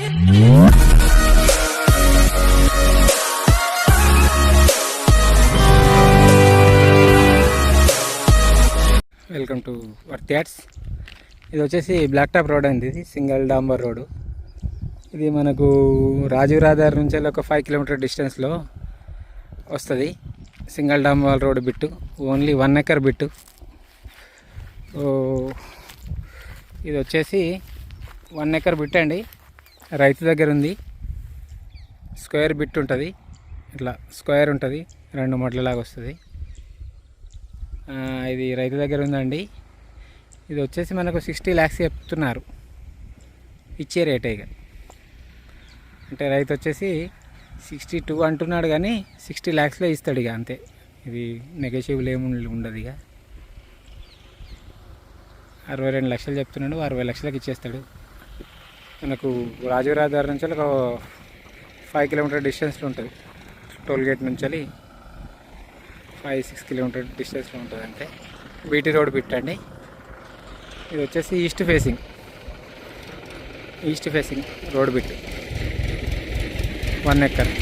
Welcome to worth ads. ఇది వచ్చేసి black top road అండి. ఇది సింగిల్ డాంబర్ రోడ్. ఇది మనకు రాజీవ్ రహదారి నుంచి ఒక 5 కిలోమీటర్ డిస్టెన్స్లో వస్తుంది. సింగిల్ డాంబర్ road bit, only 1 acre bit. ఇది వచ్చేసి 1 ఎకర్ బిట్ అండి. రైతు దగ్గర ఉంది. స్క్వేర్ బిట్ ఉంటుంది, ఇట్లా స్క్వేర్ ఉంటుంది, 2 మడ్లలాగా వస్తుంది. ఇది రైతు దగ్గర ఉందండి. ఇది వచ్చేసి మనకు 60 lakhs చెప్తున్నారు ఇచ్చే రేట్. ఇక అంటే రైతు వచ్చేసి 62 అంటున్నాడు, కానీ 60 lakhsలో ఇస్తాడు. ఇక అంతే, ఇది నెగోషియబుల్ ఏమి ఉండదు. ఇక 62 లక్షలు చెప్తున్నాడు, 60 లక్షలకు ఇచ్చేస్తాడు. మనకు రాజీవ్ రహదారి నుంచి ఒక 5 కిలోమీటర్ డిస్టెన్స్లో ఉంటుంది. టోల్ గేట్ నుంచి 5-6 కిలోమీటర్ డిస్టెన్స్లో ఉంటుంది. అంటే బీటీ రోడ్ పెట్టండి. ఇది వచ్చేసి east facing road bit, 1 acre.